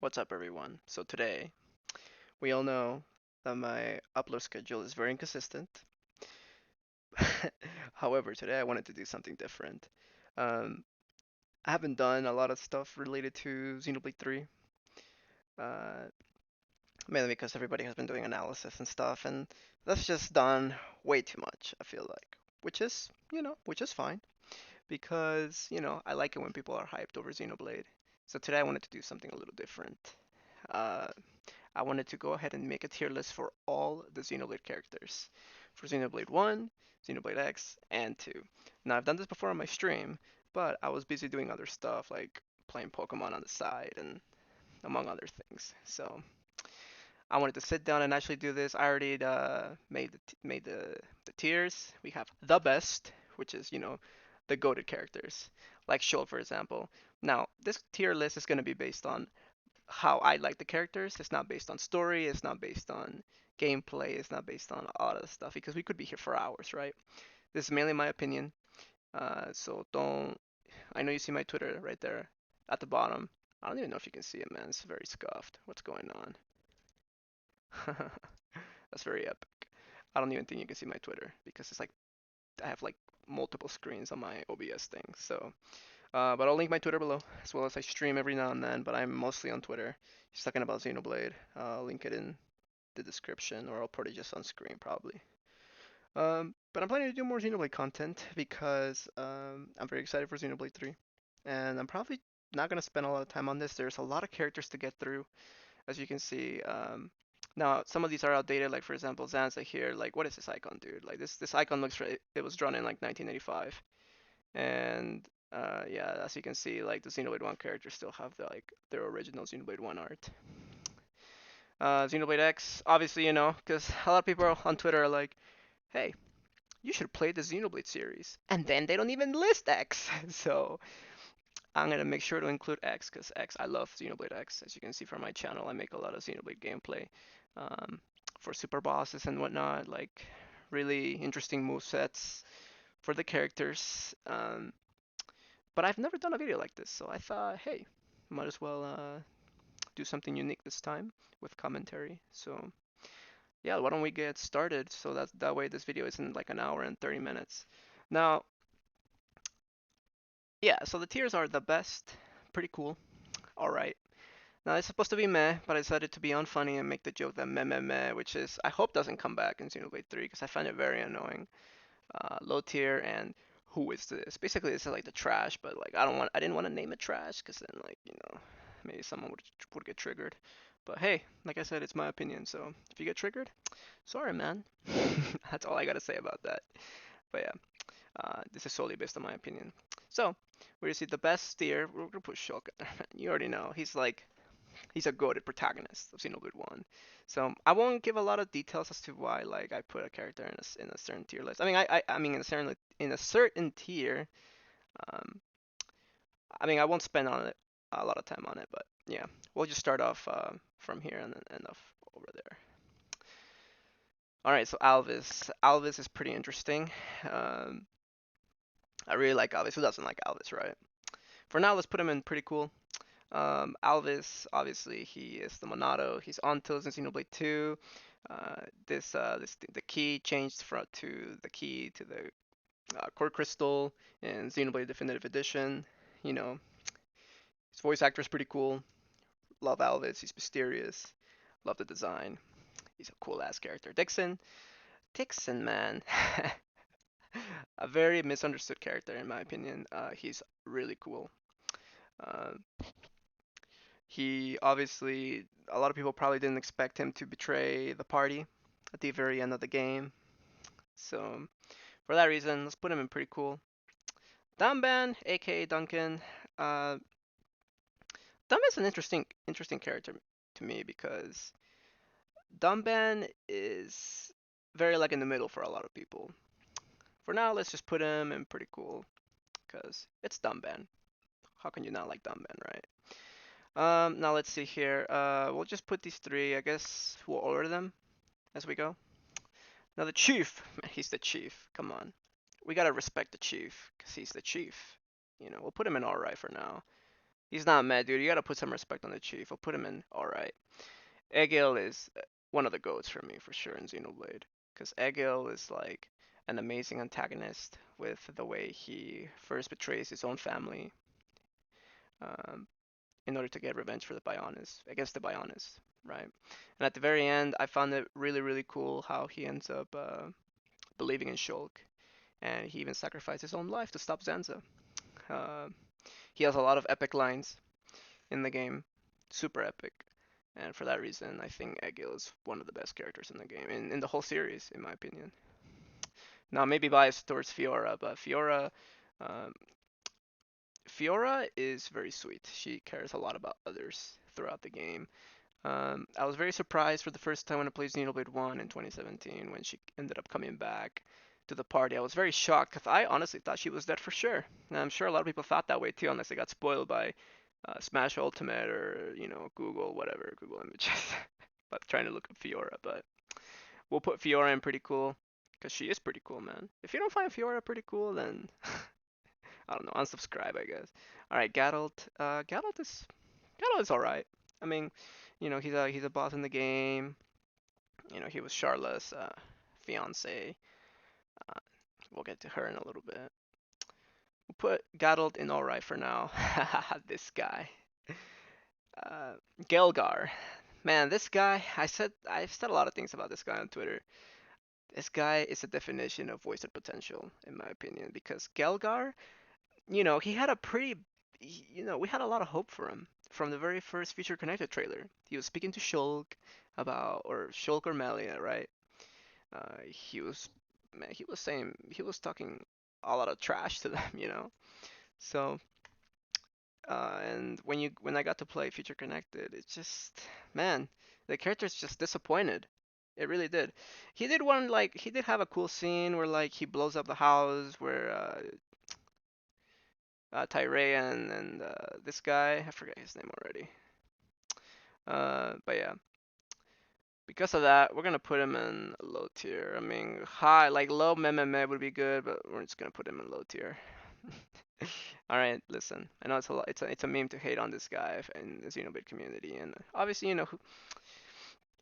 What's up, everyone? So today, we all know that my upload schedule is very inconsistent. However, today I wanted to do something different. Um, I haven't done a lot of stuff related to Xenoblade 3, uh, mainly because everybody has been doing analysis and stuff, and that's just done way too much, I feel like. Which is fine, because, I like it when people are hyped over Xenoblade. So today I wanted to do something a little different. Uh, I wanted to go ahead and make a tier list for all the Xenoblade characters. For Xenoblade 1, Xenoblade X, and 2. Now, I've done this before on my stream, but I was busy doing other stuff like playing Pokemon on the side and among other things. So I wanted to sit down and actually do this. I already made the tiers. We have the best, which is, the goated characters, like Shulk, for example. Now, this tier list is going to be based on how I like the characters. It's not based on story. It's not based on gameplay. It's not based on all of stuff because we could be here for hours, right? This is mainly my opinion. So don't. I know you see my Twitter right there at the bottom. I don't even know if you can see it, man. It's very scuffed. What's going on? That's very epic. I don't even think you can see my Twitter because it's like I have like multiple screens on my OBS thing. So but I'll link my Twitter below, as well as I stream every now and then, but I'm mostly on Twitter. Just talking about Xenoblade. I'll link it in the description, or I'll put it just on screen probably. But I'm planning to do more Xenoblade content because I'm very excited for Xenoblade 3. And I'm probably not going to spend a lot of time on this. There's a lot of characters to get through, as you can see. Now, some of these are outdated, like for example, Zanza here. Like, what is this icon, dude? Like, this icon looks, it was drawn in like 1985. And yeah, as you can see, like the Xenoblade 1 characters still have their original Xenoblade 1 art. Xenoblade X, obviously, because a lot of people on Twitter are like, hey, you should play the Xenoblade series. And then they don't even list X. So I'm going to make sure to include X, because I love Xenoblade X. As you can see from my channel, I make a lot of Xenoblade gameplay um, for super bosses and whatnot, like really interesting move sets for the characters. But I've never done a video like this, so I thought, hey, might as well do something unique this time with commentary. So yeah, why don't we get started? So that way this video isn't like an hour and 30 minutes. Now, yeah, so the tiers are the best, pretty cool, all right. Now it's supposed to be meh, but I decided to be unfunny and make the joke that meh meh meh, which is I hope doesn't come back in Xenoblade 3 because I find it very annoying. Low tier and who is this? Basically, this is like the trash, but like I didn't want to name it trash because then like maybe someone would get triggered. But hey, like I said, it's my opinion. So if you get triggered, sorry, man. That's all I gotta say about that. But yeah, this is solely based on my opinion. So where you see the best steer, we're gonna put Shulk. You already know he's a goated protagonist of Xenoblade 1. So I won't give a lot of details as to why like I put a character in a certain tier list. I mean I mean in a certain tier. Um, I mean I won't spend on it a lot of time on it, but yeah, we'll just start off from here and then end off over there. All right, so Alvis. Alvis is pretty interesting. Um, I really like Alvis. Who doesn't like Alvis, right? For now, let's put him in pretty cool. Alvis, obviously, he is the Monado. He's on Tills in Xenoblade 2. The key changed to the key to the core crystal in Xenoblade Definitive Edition. You know, his voice actor is pretty cool. Love Alvis. He's mysterious. Love the design. He's a cool ass character. Dixon, man. A very misunderstood character in my opinion. He's really cool. Uh, He obviously, a lot of people probably didn't expect him to betray the party at the very end of the game. So for that reason, let's put him in pretty cool. Dunban, aka Duncan. Uh, Dunban's an interesting character to me because Dunban is very like in the middle for a lot of people. For now, let's just put him in pretty cool because it's Dunban. How can you not like Dunban, right? Now let's see here. We'll just put these three. I guess we'll order them as we go. Now the chief, man, he's the chief. Come on, we gotta respect the chief because he's the chief. We'll put him in alright for now. He's not mad, dude. You gotta put some respect on the chief. I'll put him in alright. Egil is one of the goats for me for sure in Xenoblade, because Egil is like an amazing antagonist with the way he first betrays his own family um, in order to get revenge for the Bionis against the Bionis, right? And at the very end, I found it really really cool how he ends up believing in Shulk, and he even sacrificed his own life to stop Zanza. Uh, he has a lot of epic lines in the game, super epic. And for that reason, I think Egil is one of the best characters in the game, in the whole series, in my opinion. Now, maybe biased towards Fiora, but um, Fiora is very sweet. She cares a lot about others throughout the game. I was very surprised for the first time when I played Xenoblade 1 in 2017 when she ended up coming back to the party. I was very shocked because I honestly thought she was dead for sure. And I'm sure a lot of people thought that way too, unless they got spoiled by Smash Ultimate or Google whatever Google Images. But trying to look up Fiora, but we'll put Fiora in pretty cool because she is pretty cool, man. If you don't find Fiora pretty cool, then I don't know, unsubscribe, I guess. All right, Gaddlt. Gaddlt is all right. I mean, he's a boss in the game. He was Charlotte's fiance. Uh, we'll get to her in a little bit. We'll put Gaddlt in all right for now. This guy, uh, Gelgar. Man, this guy. I've said a lot of things about this guy on Twitter. This guy is a definition of wasted potential, in my opinion, because Gelgar, he had a pretty, we had a lot of hope for him from the very first Future Connected trailer. He was speaking to Shulk or Shulk or Melia, right? He was, man, he was talking a lot of trash to them. So, and when I got to play Future Connected, it just, man, the character's just disappointed. It really did. He did have a cool scene where like he blows up the house where Tyrea and this guy, I forget his name already. But yeah, because of that, we're gonna put him in low tier. I mean, high, like low meh would be good, but we're just gonna put him in low tier. All right, listen. I know it's a meme to hate on this guy in the Xenoblade community, and obviously,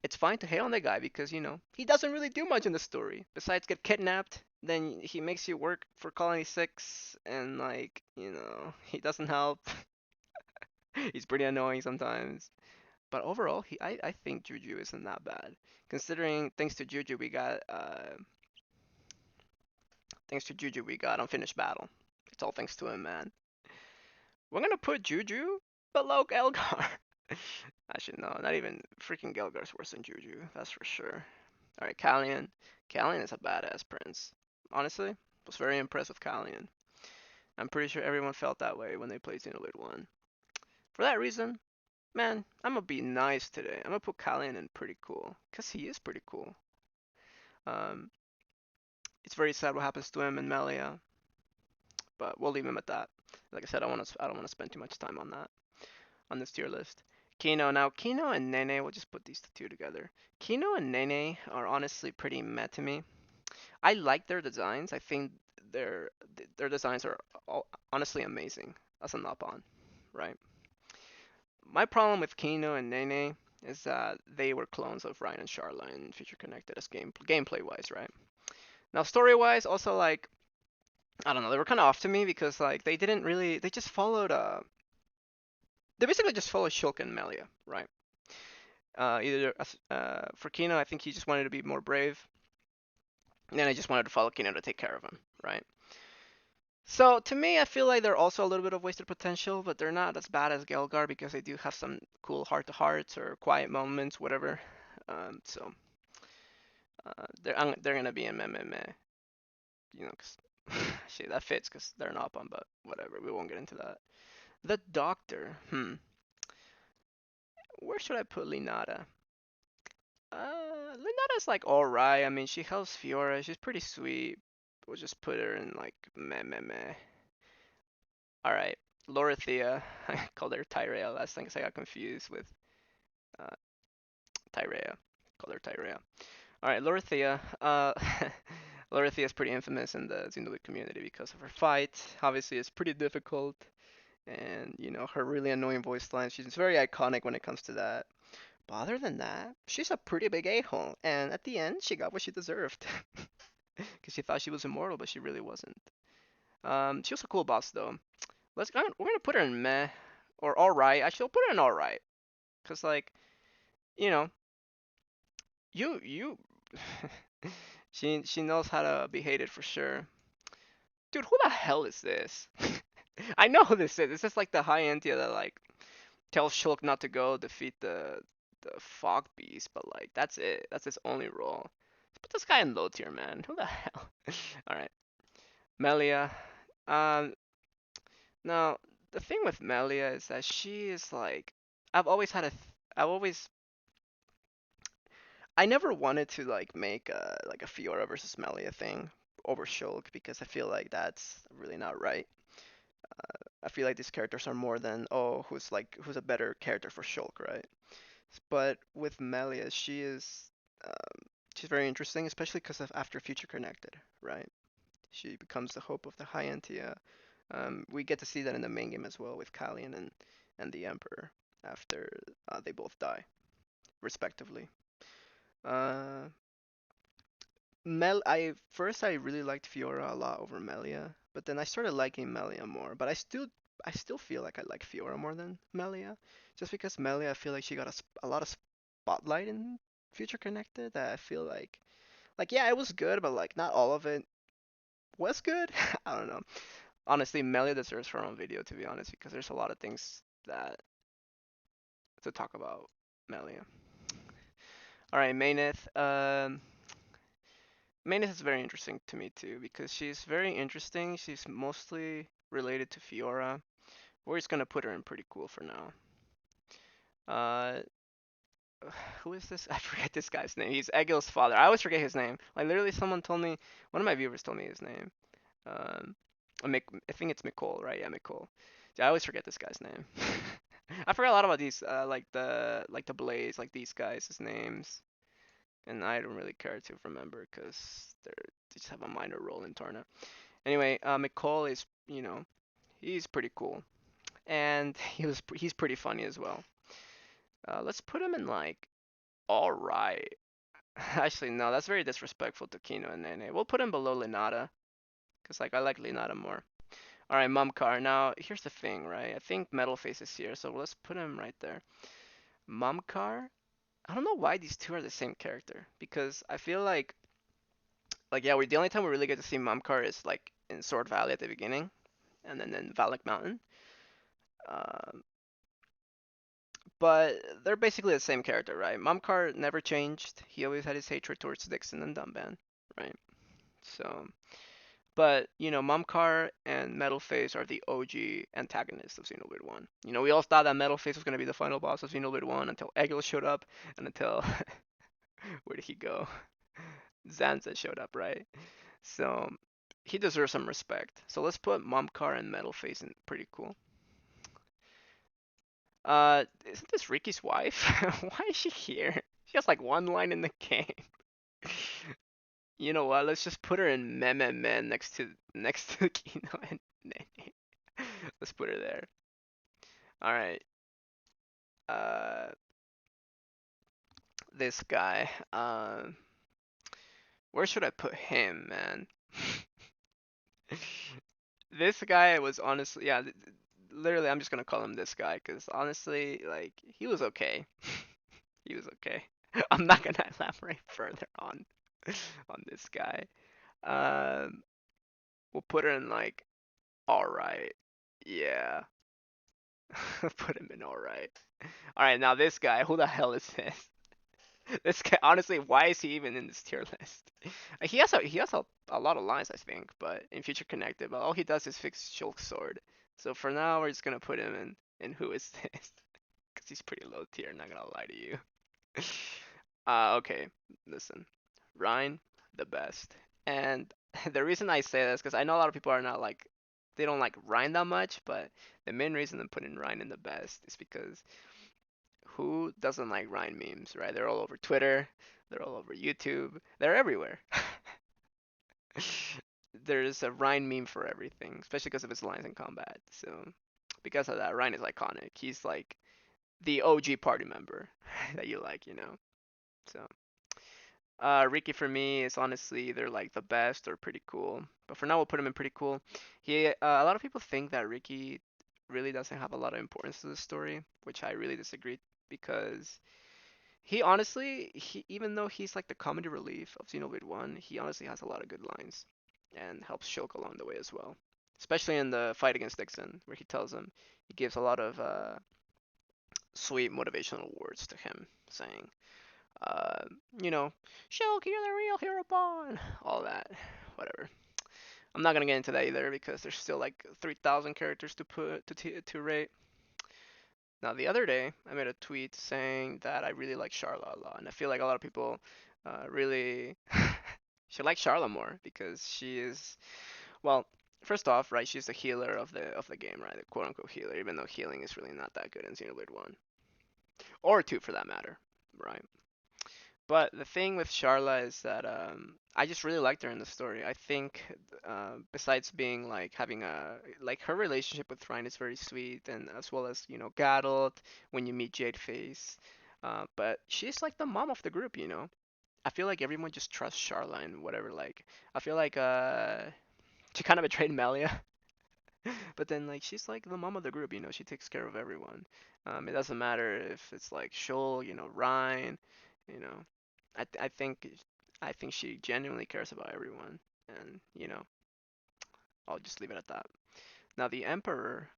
it's fine to hate on the guy because he doesn't really do much in the story besides get kidnapped. Then he makes you work for Colony 6, and like he doesn't help. He's pretty annoying sometimes. But overall, I think Juju isn't that bad. Considering thanks to Juju we got Unfinished Battle. It's all thanks to him, man. We're gonna put Juju below Gelgar. Actually, no, not even freaking Gelgar's worse than Juju. That's for sure. All right, Callian. Callian is a badass prince. Honestly, was very impressed with Callian. I'm pretty sure everyone felt that way when they played Xenoblade 1. For that reason, man, I'm gonna be nice today. I'm gonna put Callian in pretty cool, cause he is pretty cool. Um, it's very sad what happens to him in Melia, but we'll leave him at that. Like I said, I don't wanna spend too much time on that on this tier list. Keno. Now, Keno and Nene, we'll just put these two together. Keno and Nene are honestly pretty meh to me. I like their designs. I think their their designs are honestly amazing as an up-on, right? My problem with Keno and Nene is that they were clones of Ryan and Charla in Future Connected as gameplay wise, right? Now story wise, also like I don't know, they were kind of off to me because like they just followed they basically just followed Shulk and Melia, right? Either for Keno, I think he just wanted to be more brave, and then I just wanted to follow Keno to take care of him, right? So to me, I feel like they're also a little bit of wasted potential, but they're not as bad as Gelgar because they do have some cool heart-to-hearts or quiet moments, whatever. So they're gonna be in meh meh meh, 'cause shit that fits because they're not on, but whatever. We won't get into that. The Doctor, where should I put Linata? Linata's like alright. I mean, she helps Fiora. She's pretty sweet. We'll just put her in like meh meh meh. All right, Lorithia. I called her Tyrea last time because I got confused with uh, Tyrea. Called her Tyrea. All right, Lorithia. Lorithia is pretty infamous in the Xenoblade community because of her fight. Obviously, it's pretty difficult. and her really annoying voice line. She's very iconic when it comes to that. But other than that, she's a pretty big a-hole, and at the end, she got what she deserved. Because she thought she was immortal, but she really wasn't. She was a cool boss though. We're gonna put her in meh or all right. Actually, I'll put her in all right, cause like you know you she knows how to be hated for sure. Dude, who the hell is this? I know who this is. This is like the high Entia that like tells Shulk not to go defeat the fog beast, but like that's it. That's his only role. Let's put this guy in low tier, man. Who the hell? All right, Melia. Um, Now, the thing with Melia is that she is like, I've always had a, th- I've always, I never wanted to like make a Fiora versus Melia thing over Shulk because I feel like that's really not right. I feel like these characters are more than who's a better character for Shulk, right? But with Melia, she's very interesting, especially because of after Future Connected, right? She becomes the hope of the High Entia. We get to see that in the main game as well with Kallian and the Emperor after they both die, respectively. Uh, I really liked Fiora a lot over Melia, but then I started liking Melia more. But I still feel like I like Fiora more than Melia, just because Melia I feel like she got a lot of spotlight in Future Connected that I feel like yeah it was good, but like not all of it was good. I don't know. Honestly, Melia deserves her own video to be honest, because there's a lot of things that to talk about Melia. All right, Mayneth. Mayneth is very interesting to me too because she's very interesting. She's mostly related to Fiora. We're just gonna put her in pretty cool for now. Uh, who is this? I forget this guy's name. He's Egil's father. I always forget his name. Like literally, someone told me. One of my viewers told me his name. Um, I think it's Mccall, right? Yeah, Mccall. Yeah, I always forget this guy's name. I forgot a lot about these, like the Blaze, like these guys' names, and I don't really care to remember because they just have a minor role in Torna. Anyway, Mccall is, he's pretty cool, and he's pretty funny as well. Let's put him in like all right. Actually, no, that's very disrespectful to Keno and Nene. We'll put him below Linata, because like I like Linata more. All right, Mumcar. Now, here's the thing, right? I think Metalface is here, so let's put him right there. Mumcar. I don't know why these two are the same character because I feel like yeah, we the only time we really get to see Mumcar is like in Sword Valley at the beginning, and then in Valak Mountain. Um, but they're basically the same character, right? Mumcar never changed. He always had his hatred towards Dixon and Dumban, right? So, but Mumcar and Metalface are the OG antagonists of Xenoblade 1. We all thought that Metalface was gonna be the final boss of Xenoblade 1 until Egil showed up, and until where did he go? Zanza showed up, right? So he deserves some respect. So let's put Mumcar and Metalface in pretty cool. Isn't this Ricky's wife? Why is she here? She has like one line in the game. You know what? Let's just put her in Meh Meh Meh next to Keno and Nene. Let's put her there. All right. Uh, this guy. Where should I put him, man? This guy was honestly, yeah, literally, I'm just gonna call him this guy because honestly, like, he was okay. He was okay. I'm not gonna elaborate further on this guy. Um, we'll put her in like all right. Yeah, put him in all right. All right, now this guy, who the hell is this? This guy, honestly, why is he even in this tier list? He has a lot of lines, I think, but in Future Connected, but all he does is fix Shulk's sword. So for now, we're just gonna put him in who is this? Because he's pretty low tier, not gonna lie to you. Okay, listen. Rhine, the best. And the reason I say this, because I know a lot of people are not like, they don't like Rhine that much, but the main reason I'm putting Rhine in the best is because who doesn't like Rhine memes, right? They're all over Twitter, they're all over YouTube, they're everywhere. There's a Rhine meme for everything, especially because of his lines in combat. So Because of that, Ryan is iconic. He's like the OG party member that you like, you know. So, Ricky for me is honestly either like the best or pretty cool. But for now, we'll put him in pretty cool. A lot of people think that Ricky really doesn't have a lot of importance to the story, which I really disagree because he honestly, even though he's like the comedy relief of Xenoblade 1, he honestly has a lot of good lines and helps Shulk along the way as well. Especially in the fight against Dixon, where he tells him, he gives a lot of sweet motivational words to him, saying, uh, you know, Shulk, you're the real hero pawn, all that, whatever. I'm not gonna get into that either because there's still like 3,000 characters to put to rate. Now, the other day, I made a tweet saying that I really like Charlotte a lot, and I feel like a lot of people really should like Charlotte more because she is, well, first off, right, she's the healer of the game, right, the quote unquote healer, even though healing is really not that good in Xenoblade 1 or 2 for that matter, right? But the thing with Charla is that I just really liked her in the story. I think besides being like having a like her relationship with Ryan is very sweet, and as well as Gaddled when you meet Jade Face. But she's like the mom of the group, you know. I feel like everyone just trusts Charla and whatever. Like I feel like she kind of betrayed Melia, but then like she's like the mom of the group, you know. She takes care of everyone. It doesn't matter if it's like Shul, Ryan, you know. I th- I think I think she genuinely cares about everyone, and I'll just leave it at that. Now the Emperor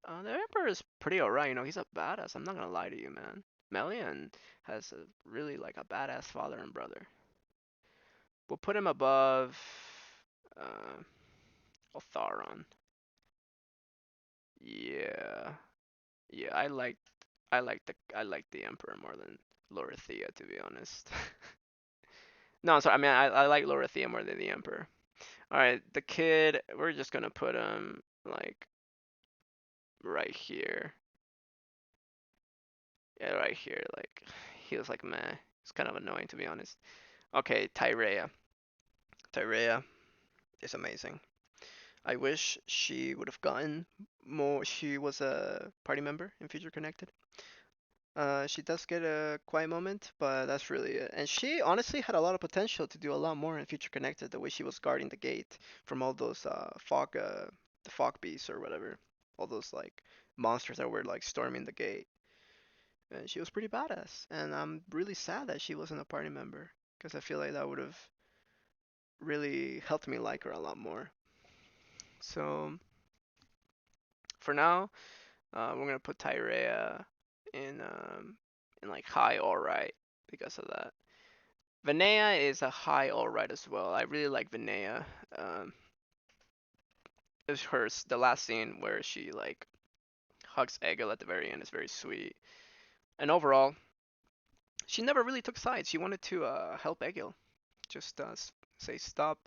is pretty alright. He's a badass. I'm not gonna lie to you, man. Melian has a really like a badass father and brother. We'll put him above uh, Otharon. Yeah, yeah. I like the Emperor more than Lorithia, to be honest. No, I'm sorry. I mean, I like Lorithia more than the Emperor. All right, the kid, we're just gonna put him like right here. Yeah, right here. Like he was like meh. It's kind of annoying to be honest. Okay, Tyrea. Tyrea is amazing. I wish she would have gotten more. She was a party member in Future Connected. She does get a quiet moment, but that's really it. And she honestly had a lot of potential to do a lot more in Future Connected. The way she was guarding the gate from all those the fog beasts or whatever, all those like monsters that were like storming the gate. And she was pretty badass. And I'm really sad that she wasn't a party member because I feel like that would have really helped me like her a lot more. So for now, we're gonna put Tyrea in like high alright because of that. Vanaya is a high alright as well. I really like Vanaya. Um, it's the last scene where she like hugs Egil at the very end is very sweet. And overall, she never really took sides. She wanted to help Egil, just say stop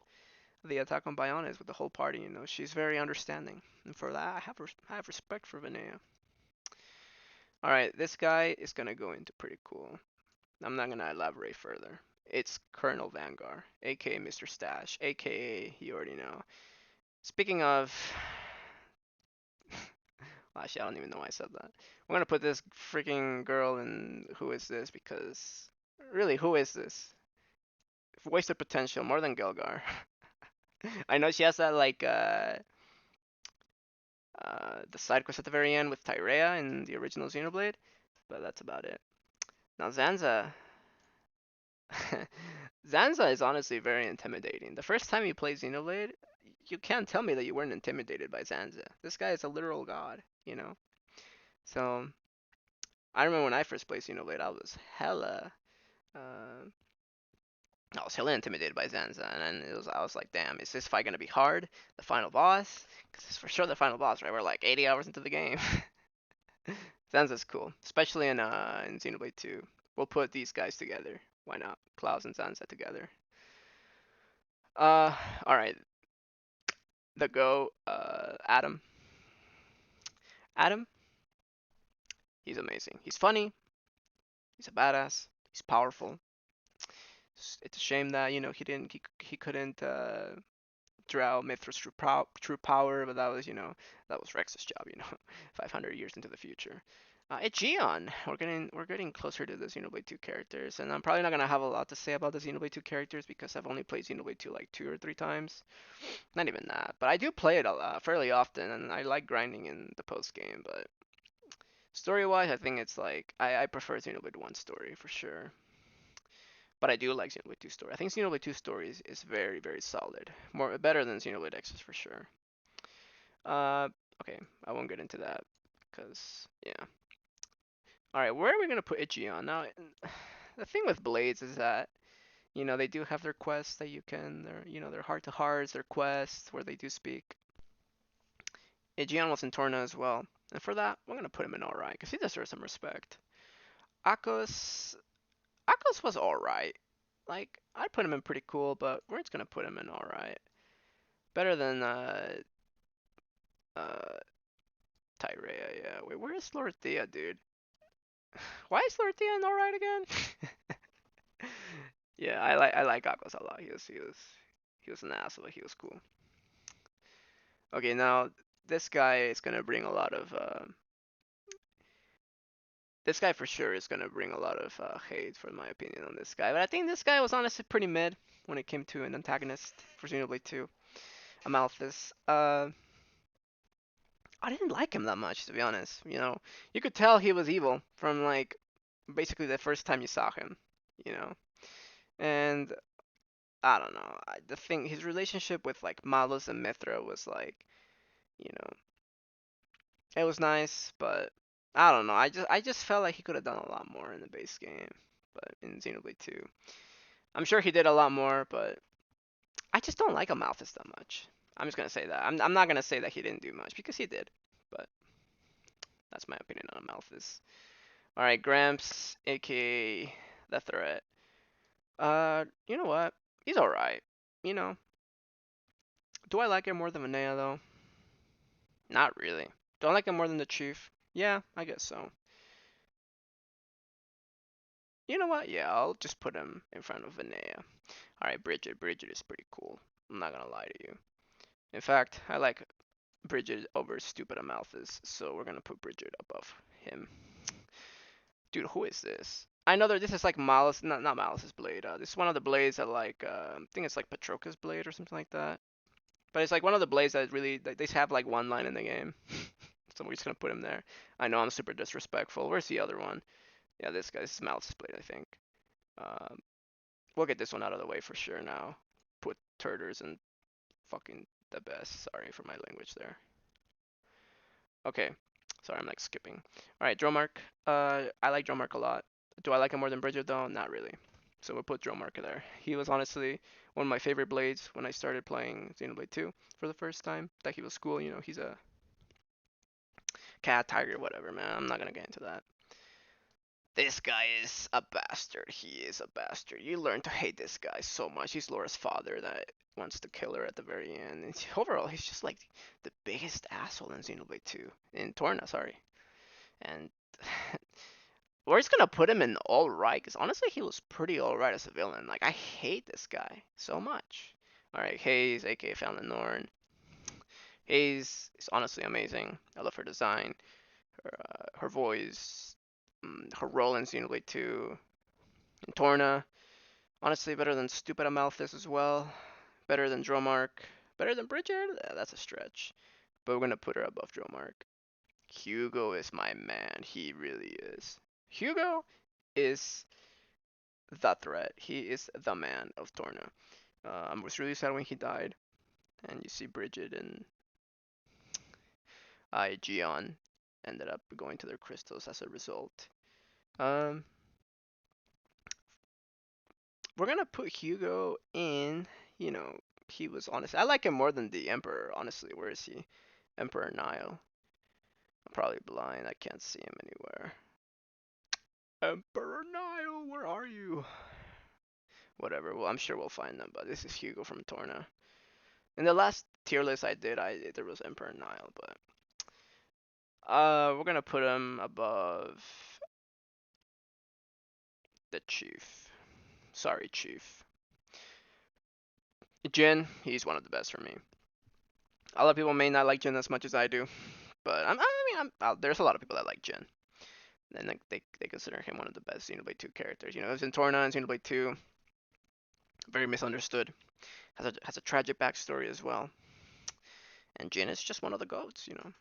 the attack on Bionis with the whole party. She's very understanding, and for that I have respect for Vanaya. All right, this guy is gonna go into pretty cool. I'm not gonna elaborate further. It's Colonel Vangar, aka Mr. Stash, aka you already know. Speaking of, well, actually, I don't even know why I said that. I'm gonna put this freaking girl in Who Is This because really, who is this? Wasted potential more than Gelgar. I know she has that like the side quest at the very end with Tyrea in the original Xenoblade, but that's about it. Now Zanza, Zanza is honestly very intimidating. The first time you play Xenoblade, you can't tell me that you weren't intimidated by Zanza. This guy is a literal god. So I remember when I first played Xenoblade, uh, I was hella intimidated by Zanza, and then I was like, damn, is this fight gonna be hard? The final boss? Because it's for sure the final boss, right? We're like 80 hours into the game. Zanza's cool, especially in Xenoblade 2. We'll put these guys together. Why not? Klaus and Zanza together. Uh, all right. Adam. Adam, he's amazing. He's funny. He's a badass. He's powerful. It's a shame that he couldn't draw Mithra's true power, but that was, that was Rex's job, 500 years into the future. Aegeon, we're getting closer to the Xenoblade 2 characters, and I'm probably not gonna have a lot to say about the Xenoblade 2 characters because I've only played Xenoblade 2 like 2 or 3 times. Not even that, but I do play it a lot, fairly often, and I like grinding in the post game. But story-wise, I think it's like I prefer Xenoblade 1 story for sure. But I do like Xenoblade 2 story. I think Xenoblade 2 story is very, very solid. Better than Xenoblade X's for sure. Uh, okay, I won't get into that because yeah. All right, where are we gonna put Ichion now? The thing with Blades is that they do have their quests that you can. Their heart to hearts, their quests where they do speak. Ichion was in Torna as well, and for that, we're gonna put him in alright because he deserves some respect. Akos, Akos was alright. Like I'd put him in pretty cool, but we're just gonna put him in alright. Better than uh Tyrea, yeah. Wait, where is Lord Thea, dude? Why is Lord Thea in alright again? Yeah, I like Akos a lot. He was an asshole, but he was cool. Okay, now this guy is gonna bring a lot of this guy for sure is gonna bring a lot of hate, for my opinion, on this guy. But I think this guy was honestly pretty mid when it came to an antagonist for Xenoblade 2. Amalthus. I didn't like him that much, to be honest. You could tell he was evil from like basically the first time you saw him. You know, and I don't know. His relationship with like Malus and Mithra was like, you know, it was nice, but I don't know. I just felt like he could have done a lot more in the base game, but in Xenoblade 2, I'm sure he did a lot more, but I just don't like Amalthus that much. I'm just gonna say that. I'm not gonna say that he didn't do much because he did, but that's my opinion on Amalthus. All right, Gramps, aka the Threat. You know what? He's all right. You know, do I like him more than Vanaya though? Not really. Do I like him more than the Chief? Yeah, I guess so. You know what? Yeah, I'll just put him in front of Vanaya. Alright, Bridget. Bridget is pretty cool. I'm not gonna lie to you. In fact, I like Bridget over stupid Amalthus, so we're gonna put Bridget above him. Dude, who is this? I know that this is like Malice, not Malice's blade. This is one of the blades that like, I think it's like Patroka's blade or something like that. But it's like one of the blades that really, they have like one line in the game. So we're just gonna put him there. I know I'm super disrespectful. Where's the other one? Yeah, this is Malice's blade, I think. Um, we'll get this one out of the way for sure now. Put Turters in fucking the best. Sorry for my language there. Okay. Sorry, I'm like skipping. Alright, Dromark. I like Dromark a lot. Do I like him more than Bridget though? Not really. So we'll put Dromark there. He was honestly one of my favorite blades when I started playing Xenoblade 2 for the first time. Thought he was cool, he's a cat, tiger, whatever, man. I'm not gonna get into that. This guy is a bastard. He is a bastard. You learn to hate this guy so much. He's Laura's father that wants to kill her at the very end. And overall, he's just like the biggest asshole in Xenoblade 2. In Torna, sorry. And we're just gonna put him in alright, because honestly, he was pretty alright as a villain. Like, I hate this guy so much. Alright, Haze, aka Fountain Norn. Haze is honestly amazing. I love her design, her voice, her role in Xenoblade 2, in Torna. Honestly, better than stupid Amalthus as well. Better than Dromark. Better than Bridget? That's a stretch. But we're gonna put her above Dromark. Hugo is my man. He really is. Hugo is the threat. He is the man of Torna. I was really sad when he died. And you see Bridget and Gion ended up going to their crystals as a result. Um, we're gonna put Hugo in. He was honest. I like him more than the Emperor. Honestly, where is he? Emperor Nile. I'm probably blind. I can't see him anywhere. Emperor Nile, where are you? Whatever. Well, I'm sure we'll find them. But this is Hugo from Torna. In the last tier list I did, there was Emperor Nile, but we're gonna put him above the Chief. Sorry, Chief. Jin, he's one of the best for me. A lot of people may not like Jin as much as I do, but there's a lot of people that like Jin. And like they consider him one of the best Xenoblade 2 characters. You know, he's in Torah and Xenoblade 2. Very misunderstood. Has a tragic backstory as well. And Jin is just one of the goats, you know.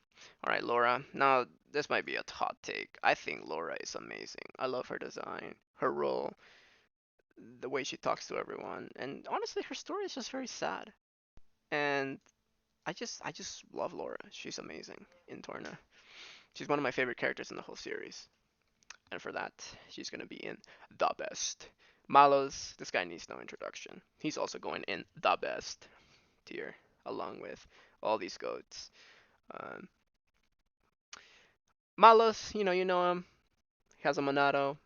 Alright, Laura. Now, this might be a hot take. I think Laura is amazing. I love her design, her role, the way she talks to everyone. And honestly, her story is just very sad. And I just love Laura. She's amazing in Torna. She's one of my favorite characters in the whole series. And for that, she's gonna be in the best. Malos, this guy needs no introduction. He's also going in the best tier, along with all these goats. Um, Malos, you know him. He has a Monado.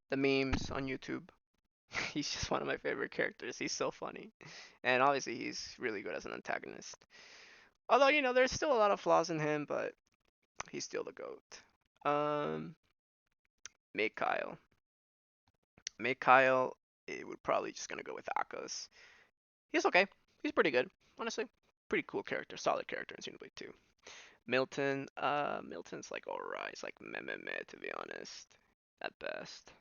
The memes on YouTube. He's just one of my favorite characters. He's so funny. And obviously, he's really good as an antagonist. Although, there's still a lot of flaws in him, but he's still the GOAT. Mccall. Mccall, it would probably just gonna go with Akos. He's okay. He's pretty good. Honestly, pretty cool character. Solid character in Xenoblade 2. Milton, Milton's like alright. It's like meh meh meh to be honest. At best.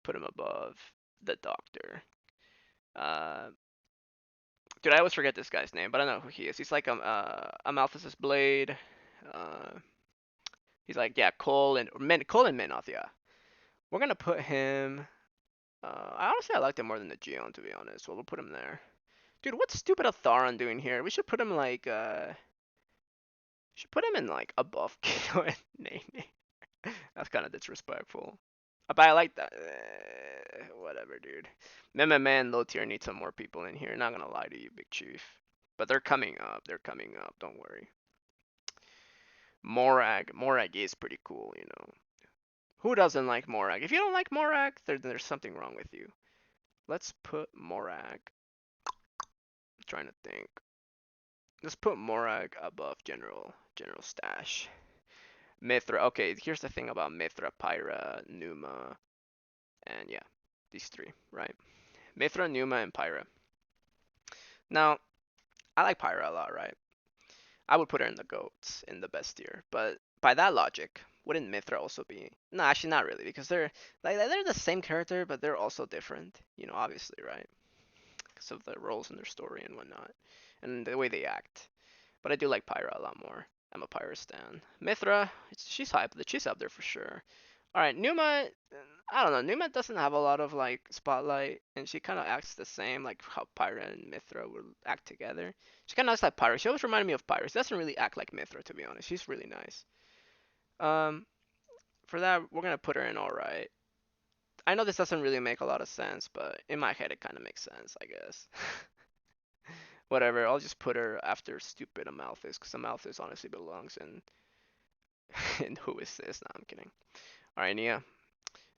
Put him above the Doctor. Uh, Dude, I always forget this guy's name, but I know who he is. He's like Amalthus's blade. Uh, he's like Cole and Meyneth. Yeah, we're gonna put him. I liked him more than the Geon, to be honest. So we'll put him there. Dude, what's stupid Atharon doing here? We should put him like should put him in like above Keno and Nene. That's kind of disrespectful. But I like that. Whatever, dude. MMA and low tier need some more people in here. Not gonna lie to you, Big Chief. But they're coming up. They're coming up. Don't worry. Morag. Morag is pretty cool, you know. Who doesn't like Morag? If you don't like Morag, there's something wrong with you. Let's put Morag. I'm trying to think. Let's put Morag above General Stash. Mithra. Okay, here's the thing about Mithra, Pyra, Numa, and yeah, these three, right? Mithra, Numa, and Pyra. Now, I like Pyra a lot, right? I would put her in the goats in the best tier, but by that logic, wouldn't Mithra also be? No, actually not really, because they're the same character, but they're also different. You know, obviously, right? Because of the roles in their story and whatnot, and the way they act. But I do like Pyra a lot more. I'm a Pyra stan. Mithra, she's hype. She's up there for sure. All right, Numa. I don't know. Numa doesn't have a lot of like spotlight, and she kind of acts the same, like how Pyra and Mithra would act together. She kind of acts like Pyra. She always reminded me of Pyra. She doesn't really act like Mithra, to be honest. She's really nice. Um, for that, we're gonna put her in all right. I know this doesn't really make a lot of sense, but in my head, it kind of makes sense, I guess. Whatever. I'll just put her after stupid Amalthus, because Amalthus honestly belongs in. And who is this? No, I'm kidding. All right, Nia.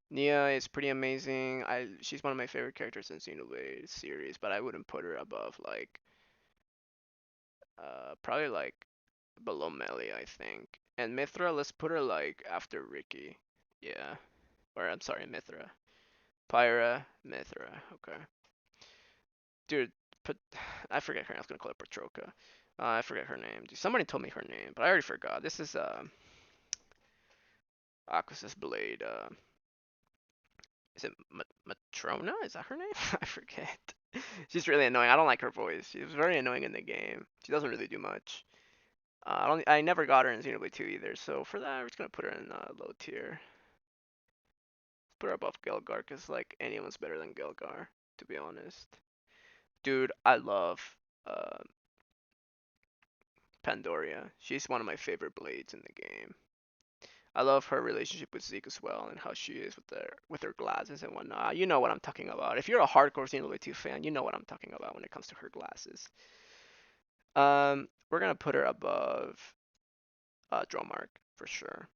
Nia is pretty amazing. She's one of my favorite characters in Xenoblade series, but I wouldn't put her above like probably like below Melia, I think. And Mithra, let's put her like after Ricky. Yeah. Or I'm sorry, Mithra. Pyra, Mithra. Okay. Dude, put I forget her name. I was gonna call her Petroka. I forget her name. Dude, somebody told me her name, but I already forgot. This is Aquas's blade. Is it Matrona? Is that her name? I forget. She's really annoying. I don't like her voice. She's very annoying in the game. She doesn't really do much. I never got her in Xenoblade 2 either. So for that, we're just gonna put her in low tier. Put her above Gelgar, because like anyone's better than Gelgar, to be honest. Dude, I love uh, Pandoria. She's one of my favorite blades in the game. I love her relationship with Zeke as well, and how she is with her glasses and whatnot. You know what I'm talking about. If you're a hardcore Xenoblade 2 fan, you know what I'm talking about when it comes to her glasses. We're gonna put her above Dromark for sure.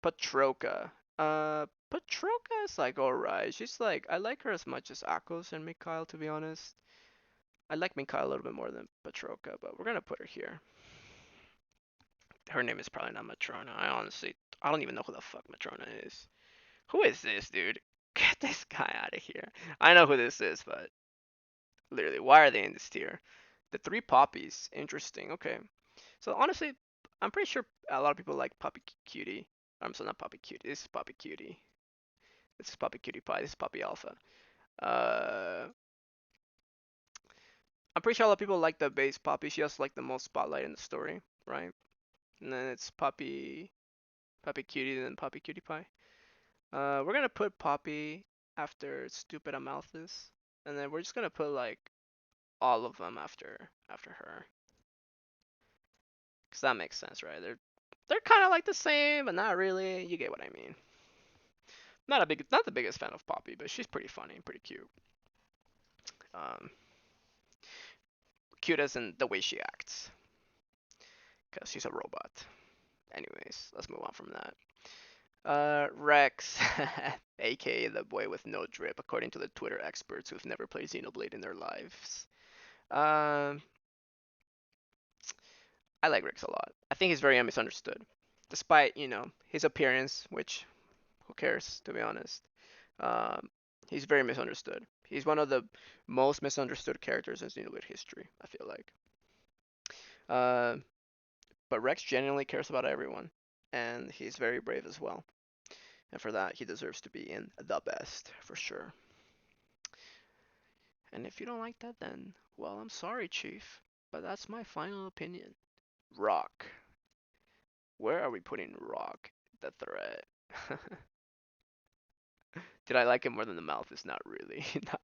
Petroka. Petroka is like alright. She's like I like her as much as Akos and Mccall, to be honest. I like Mccall a little bit more than Petroka, but we're gonna put her here. Her name is probably not Matrona. I don't even know who the fuck Matrona is. Who is this, dude? Get this guy out of here. I know who this is, but literally, why are they in this tier? The three poppies. Interesting. Okay. So honestly, I'm pretty sure a lot of people like Poppy Cutie. I'm so not Poppy Cutie. This is Poppy Cutie. This is Poppy Cutie Pie. This is Poppy Alpha. Uh, I'm pretty sure a lot of people like the base Poppy. She has like the most spotlight in the story, right? And then it's Poppy Cutie, and then Poppy Cutie Pie. We're gonna put Poppy after Stupid Amalthus, and then we're just gonna put like all of them after her, cause that makes sense, right? They're kind of like the same, but not really. You get what I mean. Not the biggest fan of Poppy, but she's pretty funny, pretty cute. Um, Cute as in the way she acts, cause she's a robot. Anyways, let's move on from that. Rex, aka the boy with no drip, according to the Twitter experts who've never played Xenoblade in their lives. Um, I like Rex a lot. I think he's very misunderstood, despite his appearance, which who cares to be honest. Um, he's very misunderstood. He's one of the most misunderstood characters in Xenoblade history, I feel like. Uh, but Rex genuinely cares about everyone, and he's very brave as well. And for that, he deserves to be in the best, for sure. And if you don't like that, then, well, I'm sorry, Chief, but that's my final opinion. Rock. Where are we putting Rock, the threat? Did I like him more than the mouth? Is not really. Not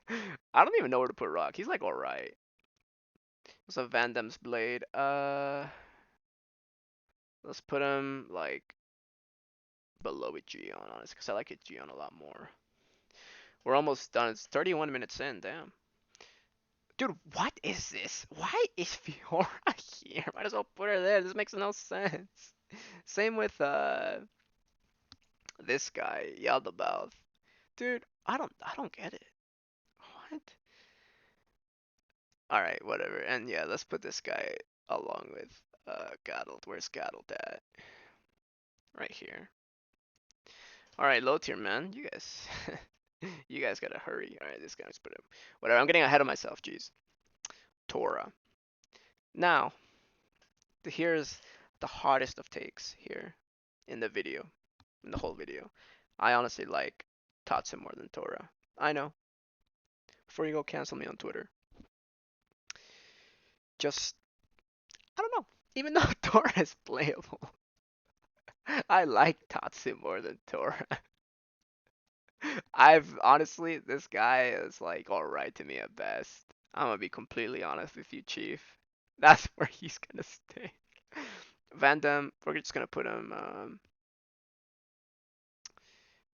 really. I don't even know where to put Rock. He's like alright. It's a Van Damme's blade. Let's put him like below Gion, honestly, because I like Gion a lot more. We're almost done. It's 31 minutes in. Damn. Dude, what is this? Why is Fiora here? Might as well put her there. This makes no sense. Same with this guy, Yaldabaoth. Dude, I don't get it. What? Alright, whatever. And yeah, let's put this guy along with Gaddled. Where's Gaddled at? Right here. Alright, low tier man. You guys you guys gotta hurry. Alright, this guy's put him. Whatever, I'm getting ahead of myself, jeez. Torah. Now, here's the hardest of takes here in the video. In the whole video. I honestly like Tatsu more than Torah. I know. Before you go cancel me on Twitter. Just I don't know. Even though Torah is playable, I like Tatsu more than Torah. I've honestly, this guy is like alright to me at best. I'm gonna be completely honest with you, Chief. That's where he's gonna stay. Van Damme, we're just gonna put him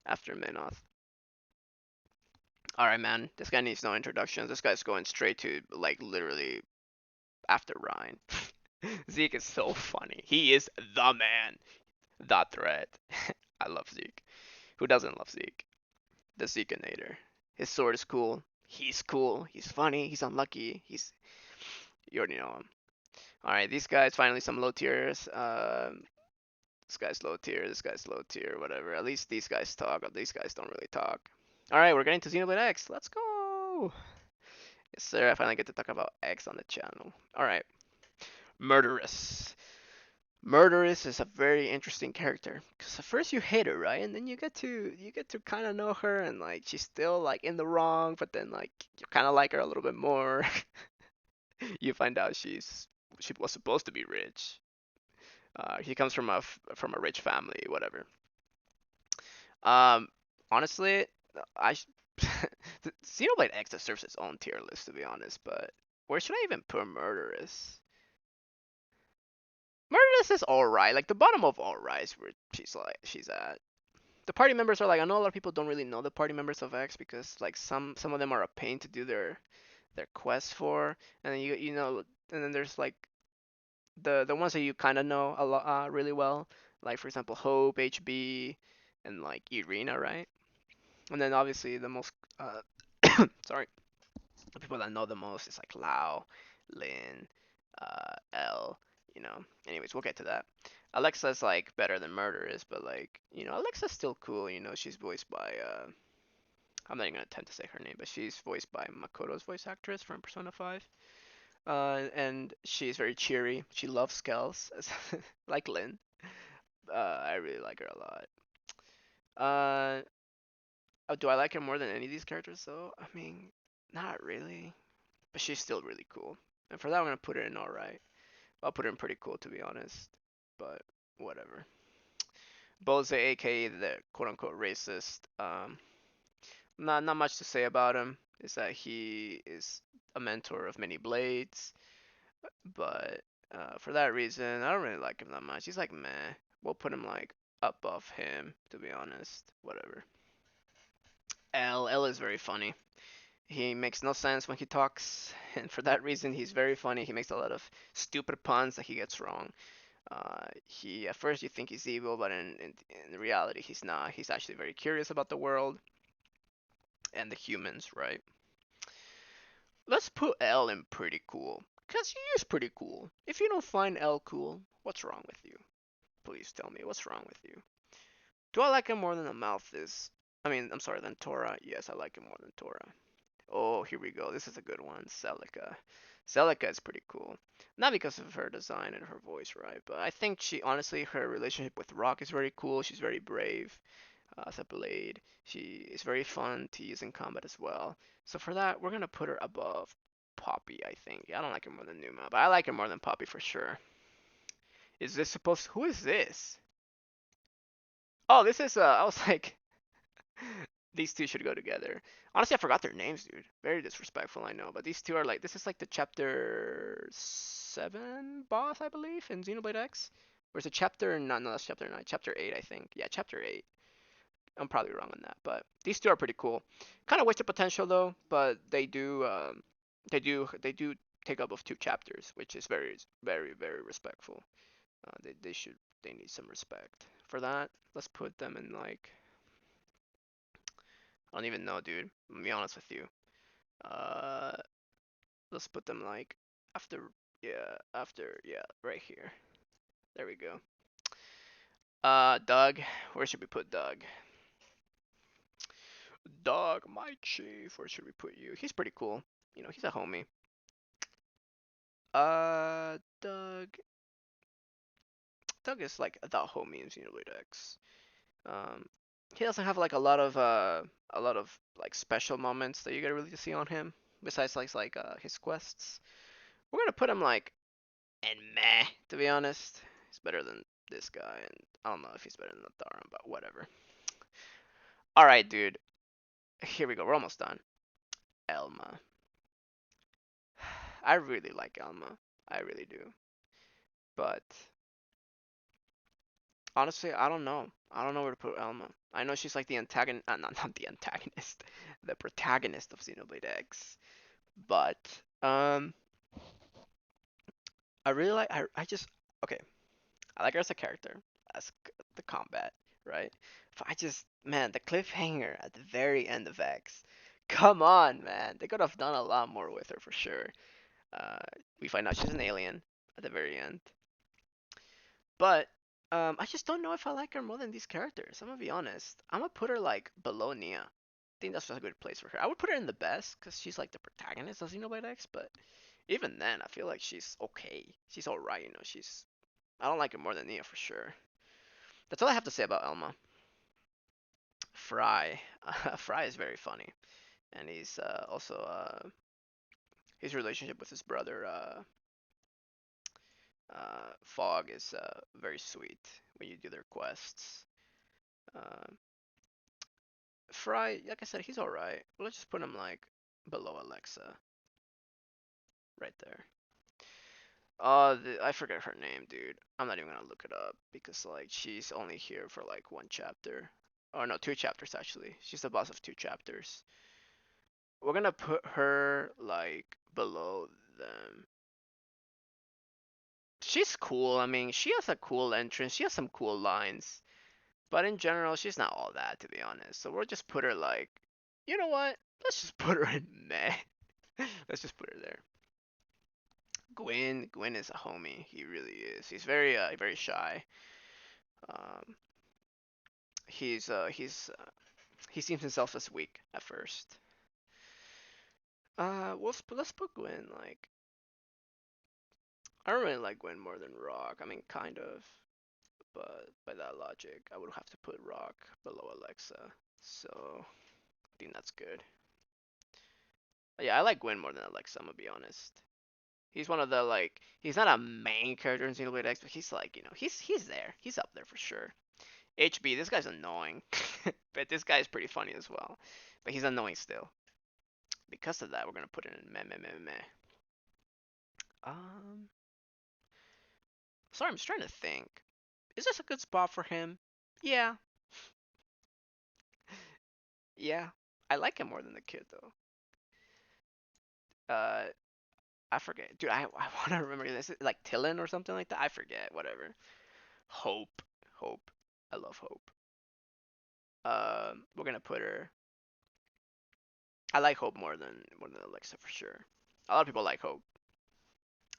after Mayneth. Alright, man. This guy needs no introductions. This guy's going straight to like literally after Ryan. Zeke is so funny. He is the man. The threat. I love Zeke. Who doesn't love Zeke? The Zekeinator. His sword is cool. He's cool. He's funny. He's unlucky. You already know him. Alright, these guys finally some low tiers. This guy's low tier. This guy's low tier. Whatever. At least these guys talk. These guys don't really talk. Alright, we're getting to Xenoblade X. Let's go. Yes, sir. I finally get to talk about X on the channel. Alright. Murderous. Murderous is a very interesting character because at first you hate her, right? And then you get to kind of know her, and like she's still like in the wrong, but then like you kind of like her a little bit more. You find out she was supposed to be rich. He comes from a rich family, whatever. Um, honestly, I Xenoblade X deserves its own tier list to be honest, but where should I even put Murderous? Murderous is alright, like the bottom of alright is where she's at. The party members are like, I know a lot of people don't really know the party members of X because like some of them are a pain to do their quests for, and then you know, and then there's like the ones that you kind of know a lot really well, like for example Hope, HB, and like Irina, right? And then obviously the most sorry, the people that know the most is like Lao, Lynn, L, you know. Anyways, we'll get to that. Alexa's like better than Murderous, but like, Alexa's still cool, she's voiced by I'm not even gonna attempt to say her name, but she's voiced by Makoto's voice actress from Persona 5. And she's very cheery. She loves skulls, like Lynn. I really like her a lot. Do I like her more than any of these characters though? I mean, not really. But she's still really cool. And for that, I'm gonna put her in alright. I'll put her in pretty cool to be honest. But whatever. Bullseye, aka the quote unquote racist. Not much to say about him. Is that he is a mentor of many blades, but for that reason, I don't really like him that much. He's like meh. We'll put him like above him to be honest. Whatever. L is very funny. He makes no sense when he talks, and for that reason, he's very funny. He makes a lot of stupid puns that he gets wrong. He at first you think he's evil, but in reality, he's not. He's actually very curious about the world and the humans, right? Let's put L in pretty cool, cause he is pretty cool. If you don't find L cool, what's wrong with you? Please tell me what's wrong with you. Do I like him more than the mouth is? I mean, I'm sorry, than Torah. Yes, I like him more than Torah. Oh, here we go. This is a good one. Celica. Celica is pretty cool. Not because of her design and her voice, right? But I think she, honestly, her relationship with Rock is very cool. She's very brave as a blade. She is very fun to use in combat as well. So for that, we're going to put her above Poppy, I think. I don't like her more than Numa, but I like her more than Poppy for sure. Is this supposed Who is this? Oh, this is, I was like, these two should go together. Honestly, I forgot their names, dude. Very disrespectful, I know. But these two are like, this is like the chapter 7 boss, I believe, in Xenoblade X. Or is it chapter, no, that's chapter 9. Chapter 8, I think. Yeah, chapter 8. I'm probably wrong on that. But these two are pretty cool. Kind of wasted potential, though. But they do take up of 2 chapters, which is very, very, very respectful. They need some respect. For that, let's put them in like, I don't even know, dude. I'm gonna be honest with you. Uh, let's put them like after, right here. There we go. Doug. Where should we put Doug? Doug, my chief. Where should we put you? He's pretty cool. You know, he's a homie. Doug. Doug is like the homie in Xenoblade X. Um, he doesn't have like a lot of like special moments that you get really to see on him. Besides like his quests. We're gonna put him like and meh, to be honest. He's better than this guy, and I don't know if he's better than Natharan, but whatever. Alright, dude. Here we go. We're almost done. Elma. I really like Elma. I really do. But honestly, I don't know. I don't know where to put Elma. I know she's like the antagonist, not the antagonist, the protagonist of Xenoblade X. But I really like. I just okay. I like her as a character, as the combat, right? But I just, man, the cliffhanger at the very end of X. Come on, man. They could have done a lot more with her for sure. Uh, we find out she's an alien at the very end. But I just don't know if I like her more than these characters. I'm gonna be honest. I'm gonna put her like below Nia. I think that's a good place for her. I would put her in the best because she's like the protagonist of Xenoblade X. But even then, I feel like she's okay. She's alright, you know. I don't like her more than Nia for sure. That's all I have to say about Elma. Fry. Fry is very funny, and he's also his relationship with his brother Fog is very sweet when you do their quests. Uh, Fry, like I said, he's alright. Let's just put him like below Alexa, right there. I forget her name, dude. I'm not even gonna look it up because like she's only here for like 1 chapter. Or no, 2 chapters actually. She's the boss of 2 chapters. We're gonna put her like below them. She's cool. I mean, she has a cool entrance. She has some cool lines. But in general, she's not all that, to be honest. So we'll just put her like, you know what? Let's just put her in meh. Let's just put her there. Gwen is a homie. He really is. He's very shy. Um, he's He seems himself as weak at first. Let's put Gwen like. I don't really like Gwen more than Rock. I mean, kind of, but by that logic, I would have to put Rock below Alexa. So I think that's good. Yeah, I like Gwen more than Alexa. I'm gonna be honest. He's one of the like. He's not a main character in Xenoblade X, but he's like he's there. He's up there for sure. HB, this guy's annoying, but this guy's pretty funny as well. But he's annoying still. Because of that, we're gonna put it in meh meh meh meh. Um, sorry, I'm just trying to think. Is this a good spot for him? Yeah, yeah. I like him more than the kid though. Uh, I forget, dude. I want to remember this. Like Tillin or something like that. I forget. Whatever. Hope, Hope. I love Hope. We're gonna put her. I like Hope more than Alexa for sure. A lot of people like Hope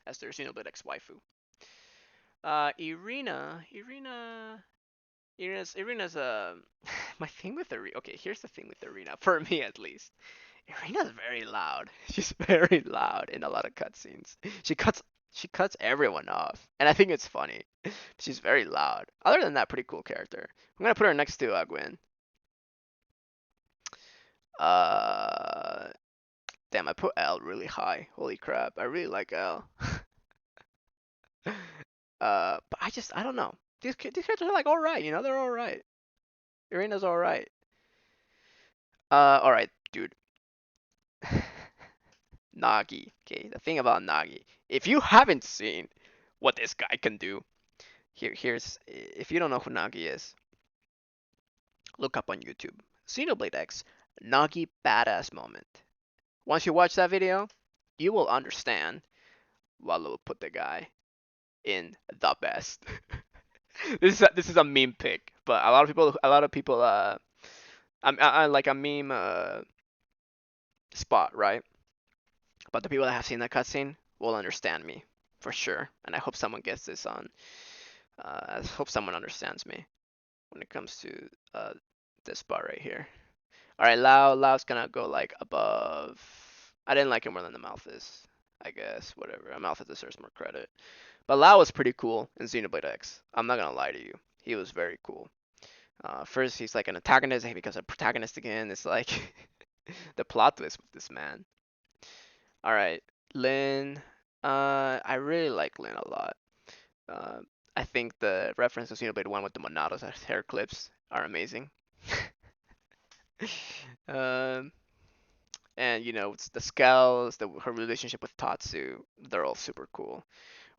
as their Xenoblade X waifu. Irina's my thing with Irina. Okay, here's the thing with Irina for me at least. Irina's very loud. She's very loud in a lot of cutscenes. She cuts everyone off, and I think it's funny. She's very loud. Other than that, pretty cool character. I'm gonna put her next to Gwen. Uh, damn, I put L really high. Holy crap, I really like L. But I don't know. These characters are like all right, they're all right. Irina's all right. All right, dude. Nagi. Okay, the thing about Nagi. If you haven't seen what this guy can do, here's if you don't know who Nagi is, look up on YouTube. Xenoblade X, Nagi badass moment. Once you watch that video, you will understand why we'll put the guy in the best. This is a meme pick, but a lot of people I like a meme spot, right? But the people that have seen that cutscene will understand me for sure, and I hope someone gets this on. I hope someone understands me when it comes to this spot right here. All right, Lao's gonna go like above. I didn't like him more than the Malphus. I guess whatever. A Malphus deserves more credit. But Lao was pretty cool in Xenoblade X. I'm not gonna lie to you. He was very cool. First, he's like an antagonist, he becomes a protagonist again. It's like the plot twist with this man. All right, Lynn. I really like Lynn a lot. Uh, I think the reference to Xenoblade 1 with the Monados hair clips are amazing. um, and it's the Skulls, her relationship with Tatsu, they're all super cool.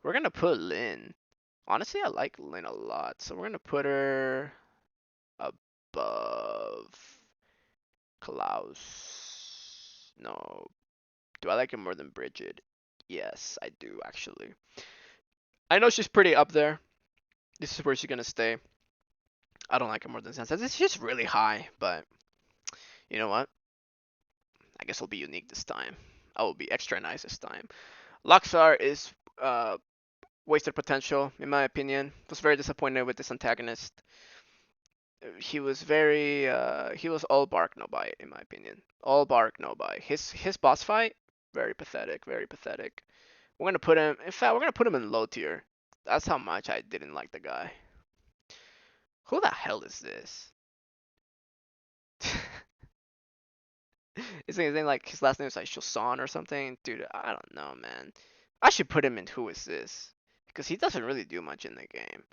We're gonna put Lynn. Honestly, I like Lynn a lot, so we're gonna put her above Klaus. No. Do I like him more than Bridget? Yes, I do actually. I know she's pretty up there. This is where she's gonna stay. I don't like her more than Zanza. It's just really high, but you know what? I guess I'll be unique this time. I will be extra nice this time. Luxar is wasted potential, in my opinion. Was very disappointed with this antagonist. He was all bark no bite, in my opinion. All bark no bite. His boss fight, very pathetic, very pathetic. We're gonna put him. In fact, we're gonna put him in low tier. That's how much I didn't like the guy. Who the hell is this? His name like his last name is like Shosan or something. Dude, I don't know, man. I should put him in who is this? Because he doesn't really do much in the game.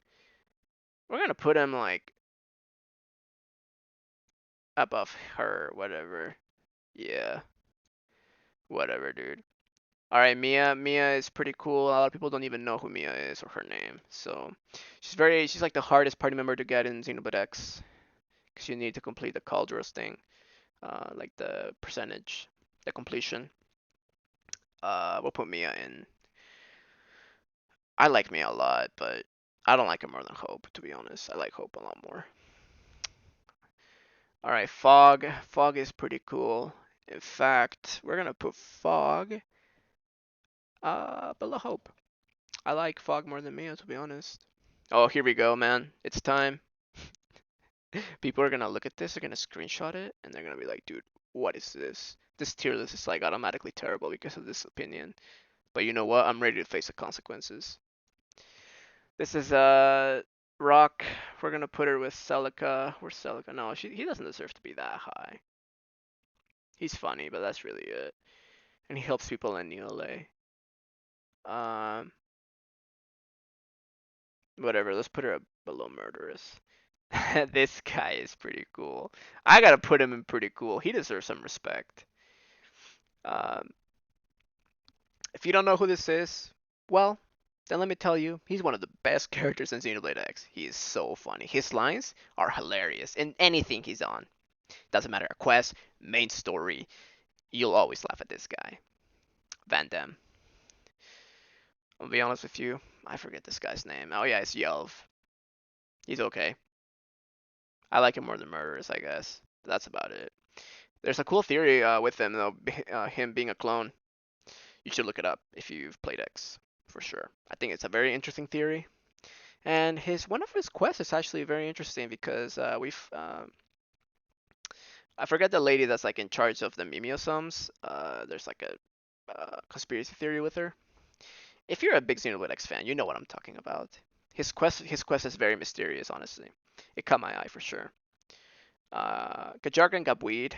We're gonna put him like above her, whatever. Yeah, whatever, dude. All right, Mia. Mia is pretty cool. A lot of people don't even know who Mia is or her name. So she's like the hardest party member to get in Xenoblade X, because you need to complete the Cauldros thing, like the percentage, the completion. We'll put Mia in. I like Mia a lot, but I don't like her more than Hope, to be honest. I like Hope a lot more. All right, Fog. Fog is pretty cool. In fact, we're gonna put Fog below Hope. I like Fog more than Mia, to be honest. Oh, here we go, man. It's time. People are gonna look at this, they're gonna screenshot it, and they're gonna be like, dude, what is this? This tier list is like automatically terrible because of this opinion. But you know what? I'm ready to face the consequences. This is Rock. We're gonna put her with Celica. Where's Celica? No, he doesn't deserve to be that high. He's funny, but that's really it. And he helps people in Nile. Um, whatever. Let's put her below Murderous. This guy is pretty cool. I gotta put him in pretty cool. He deserves some respect. Um, if you don't know who this is, well, then let me tell you, he's one of the best characters in Xenoblade X. He is so funny. His lines are hilarious in anything he's on. Doesn't matter, a quest, main story, you'll always laugh at this guy. Van Damme. I'll be honest with you, I forget this guy's name. Oh yeah, it's Yelv. He's okay. I like him more than Murderous, I guess. But that's about it. There's a cool theory with him, though, him being a clone. You should look it up if you've played X, for sure. I think it's a very interesting theory. And one of his quests is actually very interesting because I forget the lady that's like in charge of the Mimiosums. There's like a conspiracy theory with her. If you're a big Xenoblade X fan, you know what I'm talking about. His quest is very mysterious, honestly. It caught my eye for sure. Gelgar and Gabuid,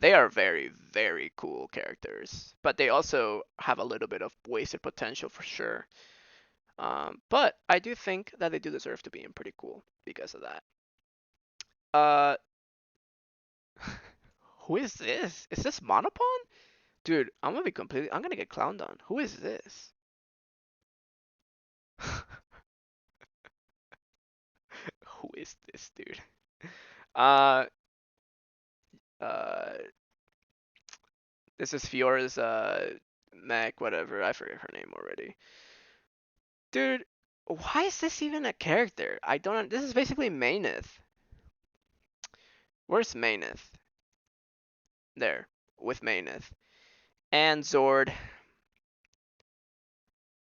they are very, very cool characters, but they also have a little bit of wasted potential for sure. But I do think that they do deserve to be in pretty cool because of that. Uh, who is this? Is this Monopon? Dude, I'm gonna get clowned on. Who is this? Who is this dude? Uh, uh, this is Fiora's Mac, whatever. I forget her name already. Dude, why is this even a character? I don't. This is basically Mayneth. Where's Mayneth? There, with Mayneth and Zord.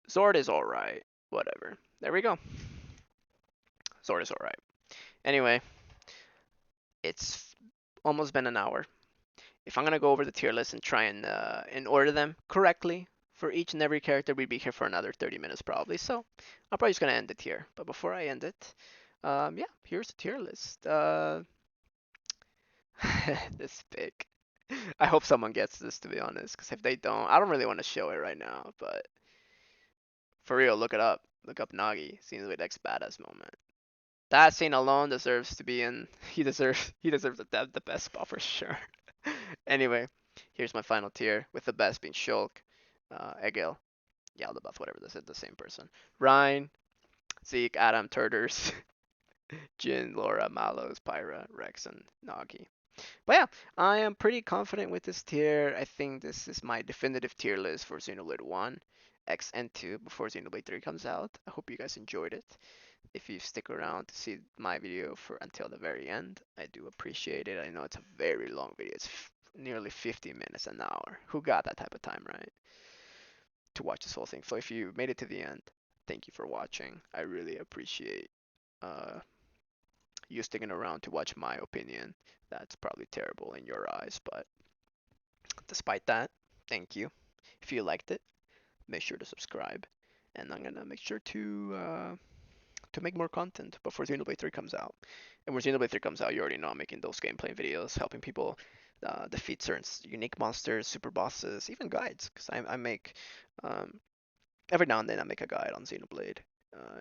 Zord is alright. Whatever. There we go. Zord is alright. Anyway, it's almost been an hour. If I'm gonna go over the tier list and try and order them correctly for each and every character, we'd be here for another 30 minutes probably. So I'm probably just gonna end it here. But before I end it, yeah, here's the tier list. This pick. I hope someone gets this, to be honest, because if they don't, I don't really want to show it right now. But for real, look it up. Look up Nagi. Seems like X badass moment. That scene alone deserves to be in. He deserves the best spot for sure. Anyway, here's my final tier with the best being Shulk, Egil, Yaldabaoth, whatever this is, the same person. Ryan, Zeke, Adam, Turters, Jin, Laura, Malos, Pyra, Rex, and Nagi. But yeah, I am pretty confident with this tier. I think this is my definitive tier list for Xenoblade 1, X, and 2 before Xenoblade 3 comes out. I hope you guys enjoyed it. If you stick around to see my video for until the very end, I do appreciate it. I know it's a very long video. It's nearly 50 minutes, an hour. Who got that type of time, right? To watch this whole thing. So if you made it to the end, thank you for watching. I really appreciate uh, you sticking around to watch my opinion. That's probably terrible in your eyes, but despite that, thank you. If you liked it, make sure to subscribe, and I'm gonna make sure to make more content before Xenoblade 3 comes out. And when Xenoblade 3 comes out, you already know I'm making those gameplay videos, helping people defeat certain unique monsters, super bosses, even guides. Because I make, every now and then I make a guide on Xenoblade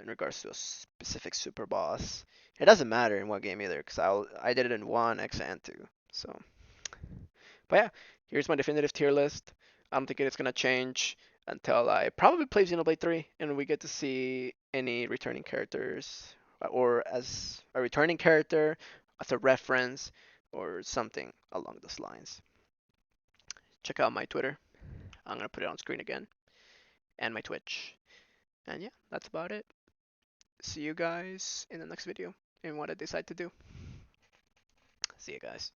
in regards to a specific super boss. It doesn't matter in what game either, because I did it in 1, X, and 2. So, but yeah, here's my definitive tier list. I don't think it's going to change until I probably play Xenoblade 3 and we get to see any returning characters or as a returning character, as a reference, or something along those lines. Check out my Twitter. I'm going to put it on screen again. And my Twitch. And yeah, that's about it. See you guys in the next video and what I decide to do. See you guys.